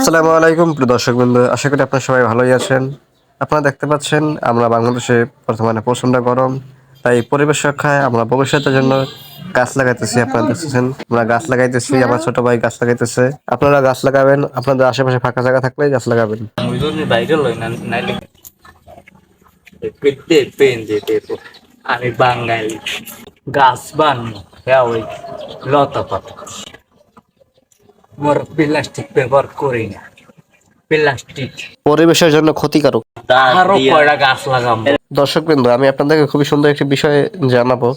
আসসালামু আলাইকুম প্রিয় দর্শকবৃন্দ, আশা করি আপনারা সবাই ভালোই আছেন। আপনারা দেখতে পাচ্ছেন আমরা বাংলাদেশে বর্তমানে প্রচন্ড গরম, তাই পরিবেশ রক্ষায় আমরা ভবিষ্যতের জন্য গাছ লাগাইতেছি। আপনারা দেখতেছেন আমরা গাছ লাগাইতেছি, আমার ছোট ভাই গাছ লাগাইতেছে। আপনারা গাছ লাগাবেন, আপনাদের আশেপাশে ফাঁকা জায়গা থাকলে গাছ লাগাবেন। আমি বাঙালি গাছ বানো ওই লতা পাতা মোর প্লাস্টিক ব্যবহার করি না। প্লাস্টিক পরিবেশের জন্য ক্ষতিকারক। আরো কয়টা গাছ লাগাবো। দর্শকবৃন্দ, আমি আপনাদেরকে খুবই সুন্দর একটি বিষয় জানাবো।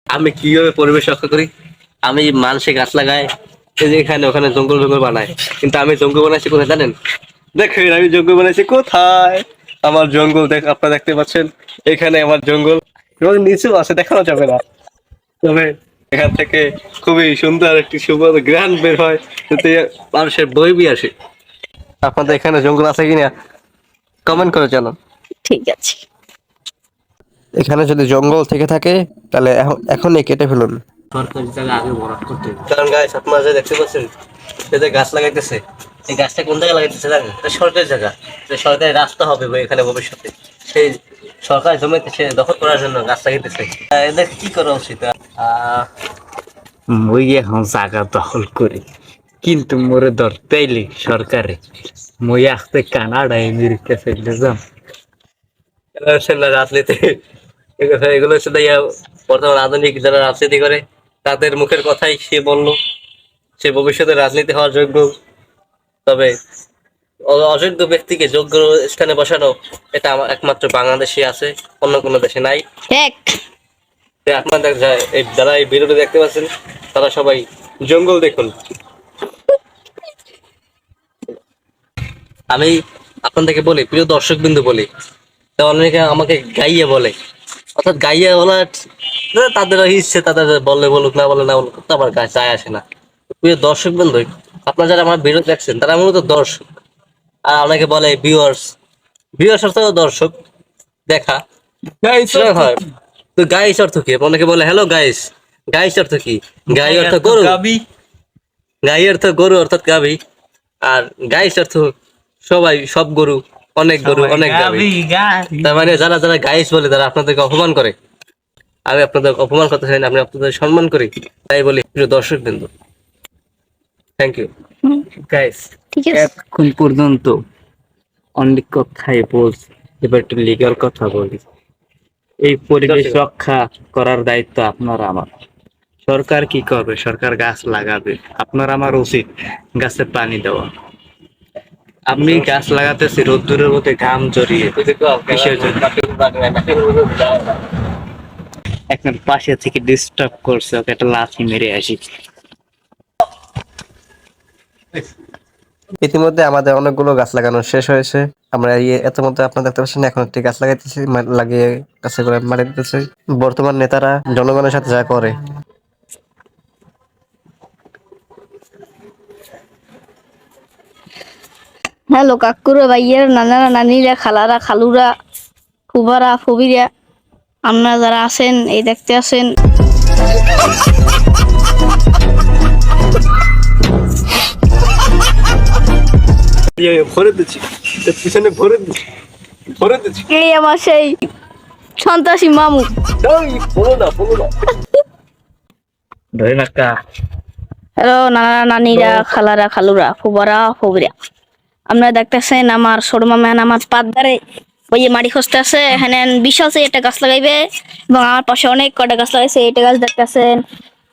আমি কিভাবে পরিবেশ রক্ষা করি। আমি মানুষে গাছ লাগাই, এই যে এখানে ওখানে জঙ্গল জঙ্গল বানায়, কিন্তু আমি জঙ্গল বানাইছি কোথায় জানেন? দেখেন আমি জঙ্গল বানাইছি কোথায়, আমার জঙ্গল আপনারা দেখতে পাচ্ছেন, এখানে আমার জঙ্গল এবং নিচেও আছে, দেখানো যাবে না, তবে এখান থেকে খুবই সুন্দর একটি সুন্দর গ্রান বের হয়, যাতে মানুষের বইবি আসে। আপনাদের এখানে জঙ্গল আছে কিনা কমেন্ট করে জানান। ঠিক আছে, এখানে যদি জঙ্গল থেকে থাকে তাহলে এখনই কেটে ফেলুন। সরকারি জায়গা আগে বরাদ করতে হবে। কারণ গাছ আপনারা যে দেখতে পাচ্ছেন, সে যে গাছ লাগাইতেছে, এই গাছটা কোন জায়গায় লাগাইতেছে জানেন? এটা সরকারি জায়গা, সরকারি রাস্তা হবে এখানে ভবিষ্যতে, সেই সরকারি জমিতে সে দখল করার জন্য গাছ লাগাইতেছে। এদের কি করা উচিত? মই এখন জায়গা দখল করি, কিন্তু মোরে ধরতেইলি সরকারে মই আসতে কানাডা আমেরিকা চলে যাম। রাজনীতি এগুলো হচ্ছে বর্তমান আধুনিক যারা রাজনীতি করে তাদের মুখের কথাই সে বললো, সে ভবিষ্যতে রাজনীতি হওয়ার যোগ্য। তবে অযোগ্য ব্যক্তিকে যোগ্য স্থানে বসানো, এটা আমার একমাত্র বাংলাদেশে আছে, অন্য কোনো দেশে নাই। আপনাদের যারা এই ভিডিওটি দেখতে পাচ্ছেন তারা সবাই জঙ্গল দেখুন। আমি আপনাদেরকে বলি, প্রিয় দর্শক বিন্দু বলি, তা অনেকে আমাকে গাইয়ে বলে, অর্থাৎ গাইয়ে বলা তাদের ইচ্ছে, তাদের বললে বলুক, না বলে না বলুক, তো আমার গায়ে যায় আসে না। প্রিয় দর্শক বিন্দু, আপনারা যারা আমার ভিডিও দেখছেন তারা মূলত দর্শক, আর অনেকে বলে ভিউয়ার্স। ভিউয়ার্স অর্থ দর্শক, দেখা হয়। তো গাইস অর্থ কি? অনেকে বলে হ্যালো গাইস, গাইস অর্থ কি? গাই অর্থ গরু, গাই অর্থ গরু অর্থাৎ গাভী, আর গাইস অর্থ সবাই, সব গরু, অনেক গরু, অনেক গাভী। তার মানে যারা যারা গাইস বলে তারা আপনাদেরকে অপমান করে। আমি আপনাদের অপমান করতে চাই না, আমি আপনাদের সম্মান করি, তাই বলি প্রিয় দর্শক বিন্দু। থ্যাংক ইউ গাইস, ঠিক আছে। এখন পর্যন্ত অনেক কথাই বলছি, এবার একটু লিগাল কথা বলি। এই পরিবেশ রক্ষা করার দায়িত্ব আপনার আমার। সরকার কি করবে? সরকার গাছ লাগাবে, আপনার আমার উচিত গাছে পানি দেওয়া। আমি গাছ লাগাতেছি রোদ্দুরের মধ্যে ঘাম জড়িয়ে, কিসের জন্য? এখন পাশে থেকে ডিস্টার্ব করছে, ওকে একটা লাথি মেরে আসি। ইতিমধ্যে আমাদের অনেকগুলো গাছ লাগানো শেষ হয়েছে। আমরা এত মধ্যে আপনারা দেখতে পাচ্ছেন এখন একটি গাছ লাগাইতেছি, লাগিয়ে গাছে করে মারি দিতেছে। বর্তমান নেতারা জনগণের সাথে যা করে, হ্যালো কাকুরা, ভাইয়ের নানারা, নানিরা, খালারা, খালুরা, ফুবারা, ফুবিরা, আপনারা যারা আছেন, এই দেখতে আছেন, ভরে দিচ্ছি পিছনে, ভরে দিচ্ছি। এই আমার সেই সন্ত্রাসী মামু। বলো না ধরে নাকা। হ্যালো নানারা, নানিরা, খালারা, খালুরা, ফুবারা, ফুবিরা, আপনারা দেখতেছেন আমার ছোট মামা আমার পাদ্দারে ওই যে মাটি খুঁজতে আছে, এখানে বিশাল সে একটা গাছ লাগাইবে, এবং আমার পাশে অনেক কটা গাছ লাগাইছে। এইটা গাছ দেখতেছেন,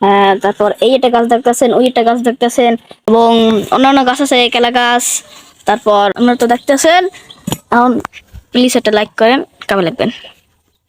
হ্যাঁ, তারপর এই একটা গাছ দেখতেছেন, ওই একটা গাছ দেখতেছেন, এবং অন্যান্য গাছ আছে, কেলা গাছ। তারপর আপনারা তো দেখতেছেন। এখন প্লিজ একটা লাইক করেন, কেমন লাগবেন।